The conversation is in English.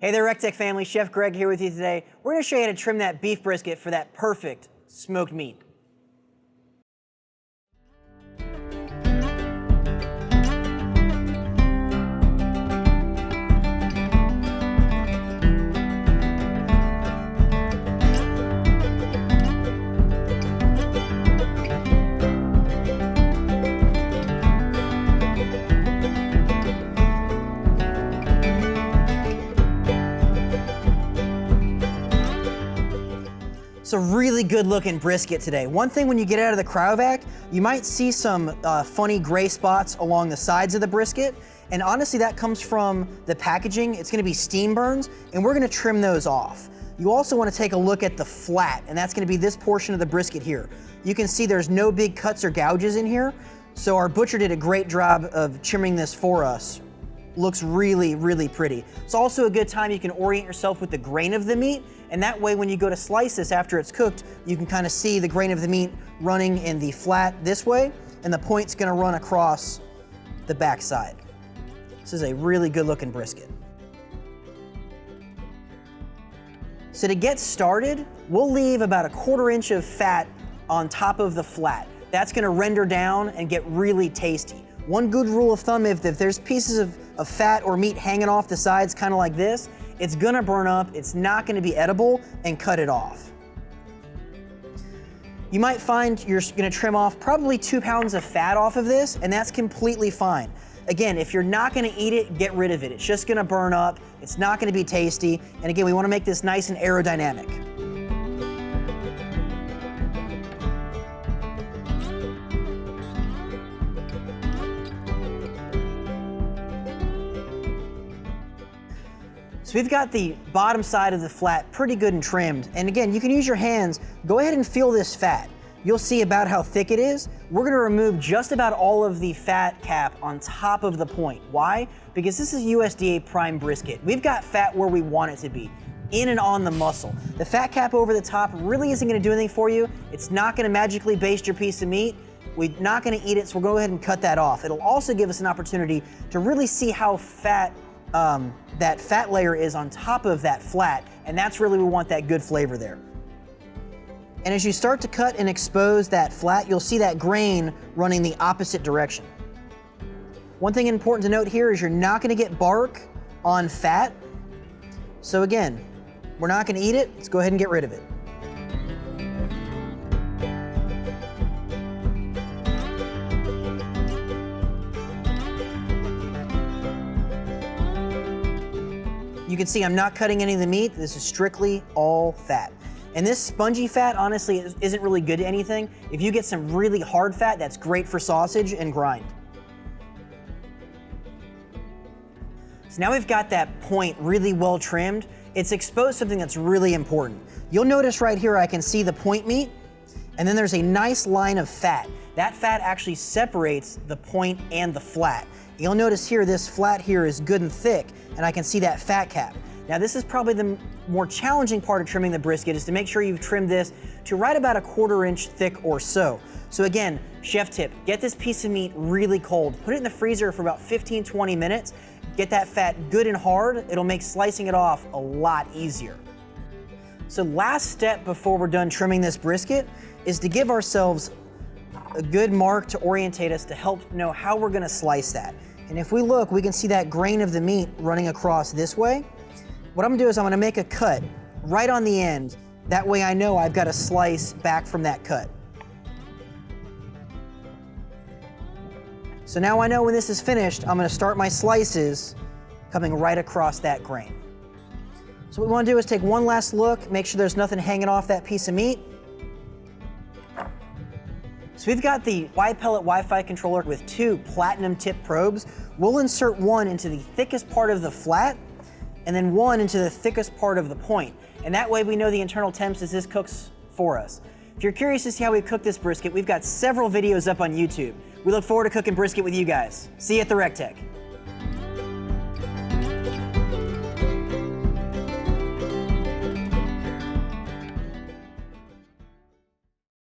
Hey there, recteq family. Chef Greg here with you today. We're going to show you how to trim that beef brisket for that perfect smoked meat. It's a really good looking brisket today. One thing when you get out of the cryovac, you might see some funny gray spots along the sides of the brisket. And honestly, that comes from the packaging. It's gonna be steam burns, and we're gonna trim those off. You also wanna take a look at the flat, and that's gonna be this portion of the brisket here. You can see there's no big cuts or gouges in here. So our butcher did a great job of trimming this for us. Looks really, really pretty. It's also a good time you can orient yourself with the grain of the meat, and that way when you go to slice this after it's cooked, you can kind of see the grain of the meat running in the flat this way, and the point's gonna run across the back side. This is a really good looking brisket. So to get started, we'll leave about a 1/4 inch of fat on top of the flat. That's gonna render down and get really tasty. One good rule of thumb, if there's pieces of fat or meat hanging off the sides kind of like this, it's gonna burn up, it's not gonna be edible, and cut it off. You might find you're gonna trim off probably 2 pounds of fat off of this, and that's completely fine. Again, if you're not gonna eat it, get rid of it. It's just gonna burn up, it's not gonna be tasty, and again, we wanna make this nice and aerodynamic. So we've got the bottom side of the flat pretty good and trimmed. And again, you can use your hands. Go ahead and feel this fat. You'll see about how thick it is. We're gonna remove just about all of the fat cap on top of the point. Why? Because this is USDA prime brisket. We've got fat where we want it to be, in and on the muscle. The fat cap over the top really isn't gonna do anything for you. It's not gonna magically baste your piece of meat. We're not gonna eat it, so we'll go ahead and cut that off. It'll also give us an opportunity to really see how fat that fat layer is on top of that flat, and that's really, we want that good flavor there. And as you start to cut and expose that flat, you'll see that grain running the opposite direction. One thing important to note here is you're not gonna get bark on fat. So again, we're not gonna eat it, let's go ahead and get rid of it. You can see I'm not cutting any of the meat. This is strictly all fat. And this spongy fat, honestly, isn't really good to anything. If you get some really hard fat, that's great for sausage and grind. So now we've got that point really well trimmed. It's exposed something that's really important. You'll notice right here, I can see the point meat, and then there's a nice line of fat. That fat actually separates the point and the flat. You'll notice here, this flat here is good and thick, and I can see that fat cap. Now this is probably the more challenging part of trimming the brisket, is to make sure you've trimmed this to right about a 1/4 inch thick or so. So again, chef tip, get this piece of meat really cold. Put it in the freezer for about 15-20 minutes. Get that fat good and hard. It'll make slicing it off a lot easier. So last step before we're done trimming this brisket is to give ourselves a good mark to orientate us to help know how we're gonna slice that. And if we look, we can see that grain of the meat running across this way. What I'm gonna do is I'm gonna make a cut right on the end. That way I know I've got a slice back from that cut. So now I know when this is finished, I'm gonna start my slices coming right across that grain. So what we wanna do is take one last look, make sure there's nothing hanging off that piece of meat. So we've got the Y-Pellet Wi-Fi controller with 2 platinum tip probes. We'll insert one into the thickest part of the flat, and then one into the thickest part of the point. And that way we know the internal temps as this cooks for us. If you're curious to see how we cook this brisket, we've got several videos up on YouTube. We look forward to cooking brisket with you guys. See you at the recteq.